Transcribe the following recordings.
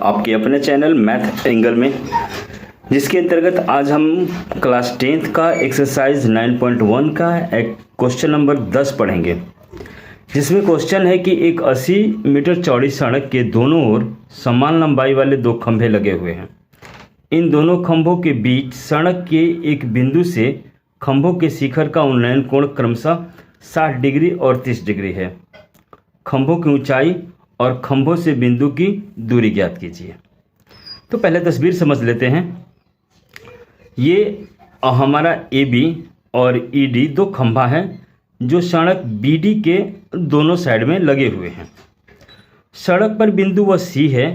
आपके अपने channel math angle में, जिसके अंतर्गत आज हम क्लास 10th का एक्सरसाइज 9.1 का एक क्वेश्चन नंबर 10 पढ़ेंगे, जिसमें क्वेश्चन है कि एक 80 मीटर चौड़ी सड़क के दोनों ओर समान लंबाई वाले दो खंभे लगे हुए हैं। इन दोनों खंभों के बीच सड़क के एक बिंदु से खंभों के शिखर का उन्नयन कोण क्रमशः 60 डिग्री और 30 डिग्री है। खंभों की ऊंचाई और खंभों से बिंदु की दूरी ज्ञात कीजिए। तो पहले तस्वीर समझ लेते हैं। ये हमारा AB और ED दो खंभा है जो सड़क BD के दोनों साइड में लगे हुए हैं। सड़क पर बिंदु वह C है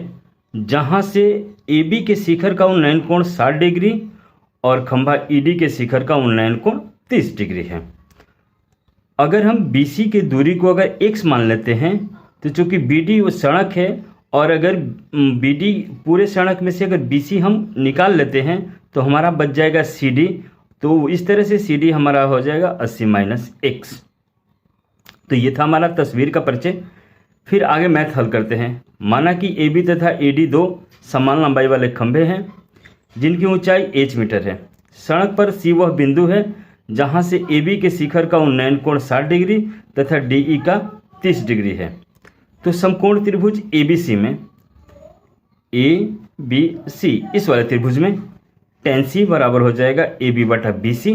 जहां से AB के शिखर का उन्नयन कोण 60 डिग्री और खंभा ED के शिखर का उन्नयन कोण 30 डिग्री है। अगर हम BC की दूरी को अगर x मान लेते हैं तो चूंकि BD वो सड़क है और अगर BD पूरे सड़क में से अगर BC हम निकाल लेते हैं तो हमारा बच जाएगा CD। तो इस तरह से CD हमारा हो जाएगा 80 माइनस x। तो ये था हमारा तस्वीर का परिचय। फिर आगे मैथ हल करते हैं। माना कि AB तथा AD दो समान लंबाई वाले खंभे हैं जिनकी ऊंचाई h मीटर है। सड़क पर C वह बिंदु है जहां से AB के शिखर का उन्नयन कोण 60 डिग्री तथा DE का 30 डिग्री है। तो समकोण त्रिभुज ABC में ABC इस वाले त्रिभुज में tan C बराबर हो जाएगा AB बटा BC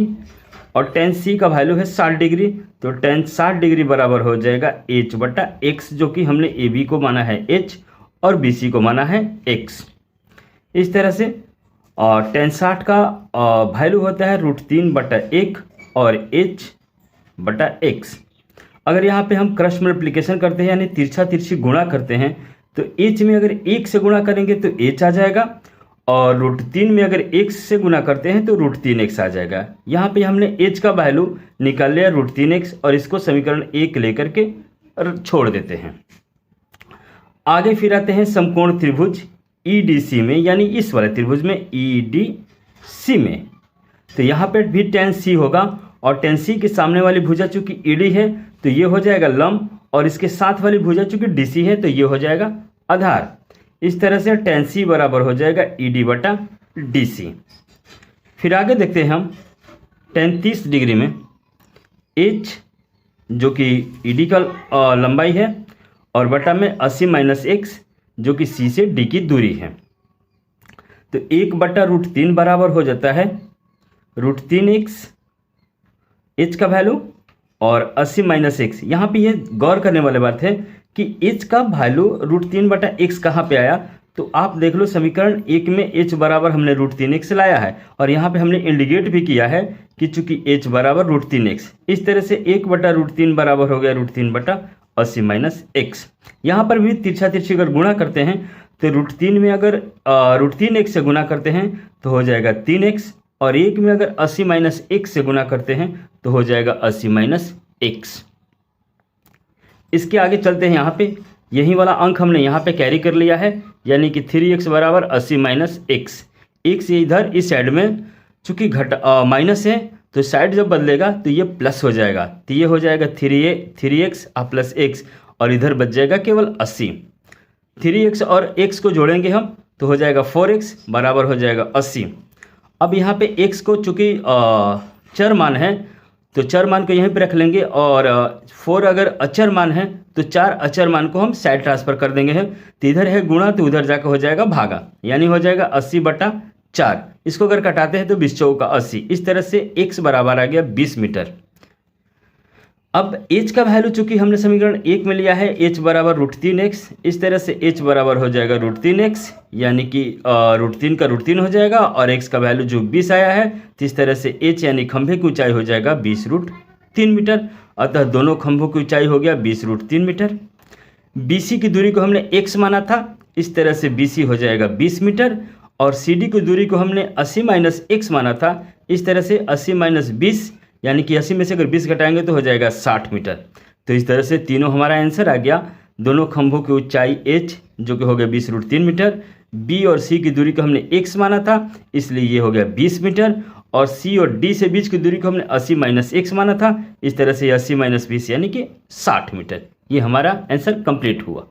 और tan C का वैल्यू है 60 डिग्री। तो tan 60 डिग्री बराबर हो जाएगा h बटा x, जो कि हमने AB को माना है h और BC को माना है x। इस तरह से और tan 60 का वैल्यू होता है √3 बटा 1 और h बटा x। अगर यहाँ पे हम क्रॉस मल्टीप्लिकेशन करते हैं यानी तिरछा तिरछी गुणा करते हैं तो h में अगर 1 से गुणा करेंगे तो h आ जाएगा और √3 में अगर x से गुणा करते हैं तो √3x आ जाएगा। यहाँ पे हमने h का वैल्यू निकाल लिया √3x और इसको समीकरण 1 लेकर के छोड़ देते हैं। आगे फिर आते हैं समकोण त्रिभुज EDC में, यानी इस वाले त्रिभुज में EDC में। तो यहाँ पे भी tan C होगा और tan C के सामने वाली भुजा चूंकि ED है तो ये हो जाएगा लंब और इसके साथ वाली भुजा चूंकि DC है तो ये हो जाएगा आधार। इस तरह से tan C बराबर हो जाएगा ED बटा DC। फिर आगे देखते हैं हम tan 30 डिग्री में H जो कि ED का लंबाई है और बटा में 80 माइनस x जो कि C से D की दूरी है। तो 1 बटा √3 बराबर हो जाता है √3x h का वैल्यू और 80 माइनस x। यहाँ पे ये गौर करने वाली बात है कि h का वैल्यू √3 बटा x कहाँ पे आया। तो आप देख लो समीकरण 1 में h बराबर हमने √3x लाया है और यहाँ पे हमने इंडिकेट भी किया है कि चूंकि h बराबर √3x। इस तरह से 1 बटा √3 बराबर हो गया √3 बटा 80 माइनस x। यहाँ पर भी तिरछा तिरछी अगर गुणा करते हैं तो √3 में अगर √3x से गुणा करते हैं तो हो जाएगा 3x और 1 में अगर 80 माइनस x से गुणा करते हैं तो हो जाएगा 80 माइनस x। इसके आगे चलते हैं। यहाँ पे यही वाला अंक हमने यहाँ पे कैरी कर लिया है, यानी कि 3x बराबर 80 माइनस x। x इधर इस साइड में चूंकि माइनस है तो साइड जब बदलेगा तो ये प्लस हो जाएगा। तो ये हो जाएगा 3x प्लस x और इधर बच जाएगा केवल 80। 3x और x को जोड़ेंगे हम तो हो जाएगा 4x बराबर हो जाएगा 80। अब यहाँ पे x को चूंकि चर मान है तो चर मान को यहीं पे रख लेंगे और 4 अगर अचर मान है तो 4 अचर मान को हम साइड ट्रांसफर कर देंगे हैं। तो इधर है गुणा तो उधर जाकर हो जाएगा भागा, यानी हो जाएगा 80 बटा 4। इसको अगर कटाते हैं तो 20 चौका 80। इस तरह से x बराबर आ गया 20 मीटर। अब h का वैल्यू चूंकि हमने समीकरण 1 में लिया है h बराबर √3x। इस तरह से h बराबर हो जाएगा √3x, यानी कि √3 का √3 हो जाएगा और x का वैल्यू जो 20 आया है तो इस तरह से h यानी खंभे की ऊंचाई हो जाएगा 20√3 मीटर। अतः दोनों खंभों की ऊंचाई हो गया 20√3 मीटर। BC की दूरी को हमने x माना था, इस तरह से BC हो जाएगा 20 मीटर और CD की दूरी को हमने 80 माइनस x माना था, इस तरह से 80 माइनस 20 यानी कि 80 में से अगर 20 घटाएंगे तो हो जाएगा 60 मीटर। तो इस तरह से तीनों हमारा आंसर आ गया। दोनों खंभों की ऊंचाई h जो कि हो गया 20√3 मीटर, B और C की दूरी को हमने x माना था इसलिए ये हो गया 20 मीटर और C और D से बीच की दूरी को हमने 80 माइनस x माना था, इस तरह से 80 माइनस 20 यानी कि 60 मीटर। ये हमारा आंसर कंप्लीट हुआ।